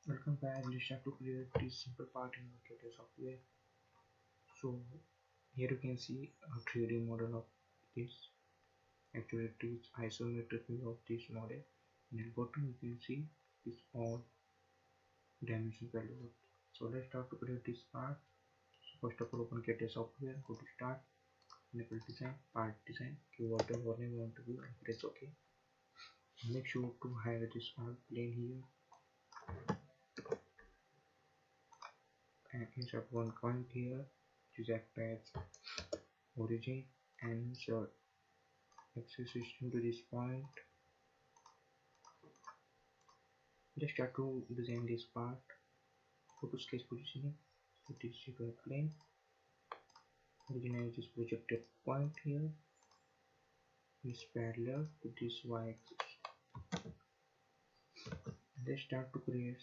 Welcome back. Let's start to create this simple part in our Catia software. So here you can see a 3D model of this. Actually it is isometric view of this model. In the bottom you can see this all dimension value. So let's start to create this part. So first of all, open Catia software, go to start, enable design, part design, give whatever name you want to give and press OK. Make sure to hide this all plane here and insert one point here, which act as origin, and insert axis system to this point. Let's start to design this part. Go to sketch positioning, so this is a plane, originate this projected point here, is parallel to this y axis. Let's start to create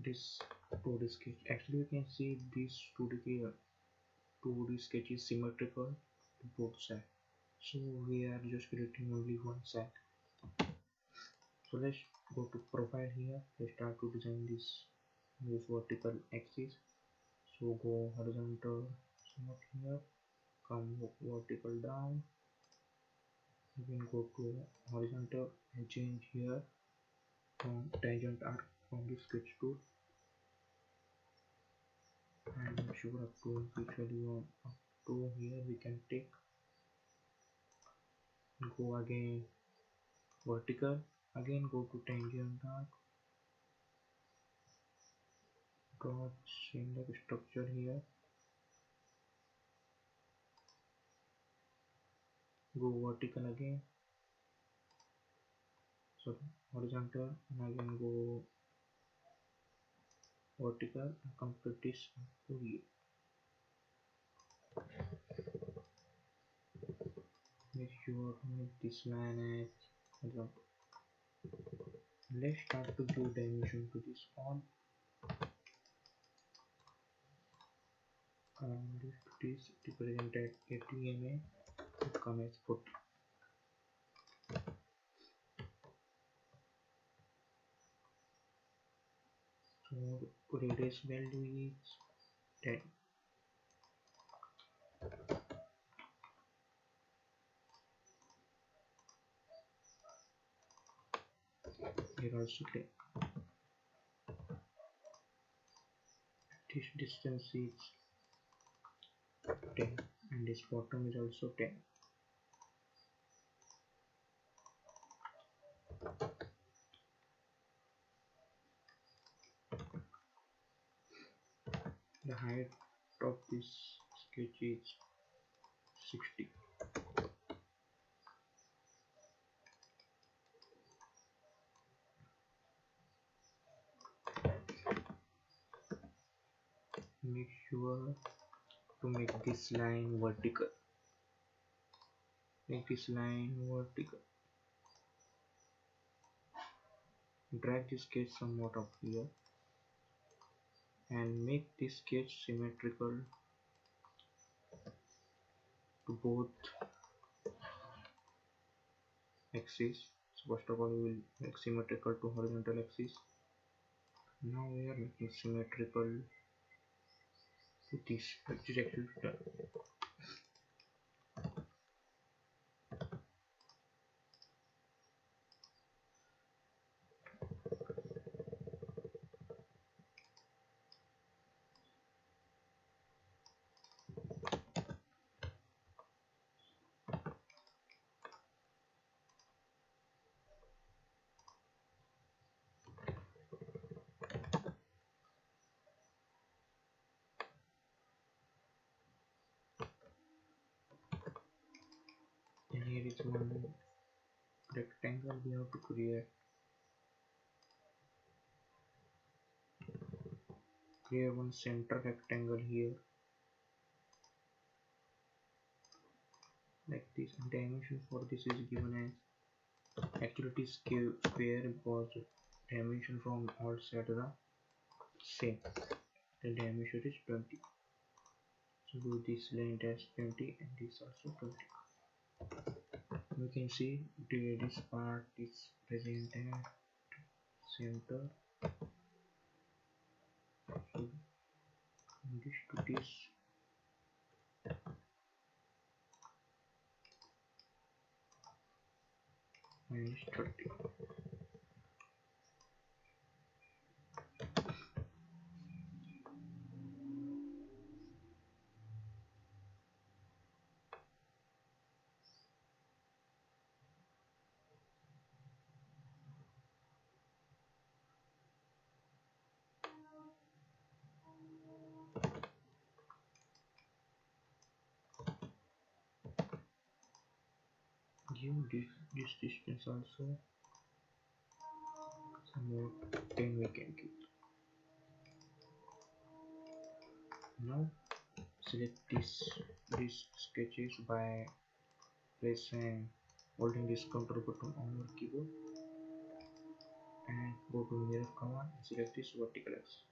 this 2D sketch. Actually you can see this 2D sketch is symmetrical to both sides, so we are just creating only one side. So let's go to profile here. Let's start to design this vertical axis. So go horizontal somewhat here, come vertical down, again go to horizontal and change here from tangent arc from the sketch tool, and make sure up to which value up to here we can take. Go again vertical, again go to tangent arc, draw same like structure here, go vertical again, so horizontal, and again go vertical and complete this to here. Make sure to make this line as example. Let's start to give dimension to this all, and this represented 80 mm to come as 40. So radius value is 10. Here also 10. This distance is 10 and this bottom is also 10. The height of this sketch is 60. Make sure to make this line vertical. Make this line vertical. Drag this sketch somewhat up here and make this sketch symmetrical to both axis. So first of all we will make symmetrical to horizontal axis. Now we are making symmetrical to this, which is actually done. And here is one rectangle we have to create. Create one center rectangle here, like this. And dimension for this is given as, actually it is square because dimension from all sides are same. The dimension is 20. So do this length as 20 and this also 20. You can see this part is present at center So this to this minus 30. Give this distance also some more 10 we can keep. Now select these sketches by pressing holding this control button on your keyboard and go to mirror command and select this vertical axis.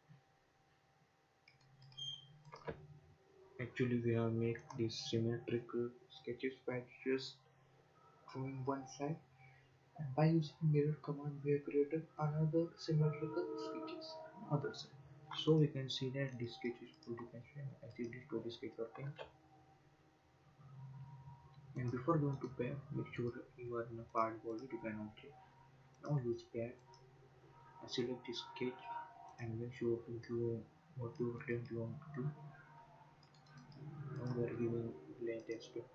Actually we have made these symmetrical sketches by just drawing one side, and by using mirror command we have created another symmetrical sketches on other side. So we can see that this sketch is fully functioning. I see this 2D sketch working. And before going to pair, make sure you are in a part body design object. Now use pair and select the sketch and make sure to do whatever length you want to do. Now we are giving length as 20.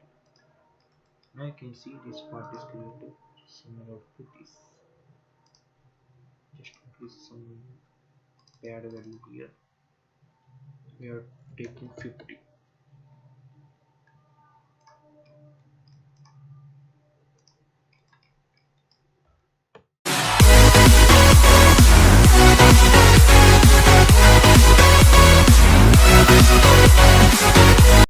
Now you can see this part is created similar to this. Just increase some paired value here. We are taking 50.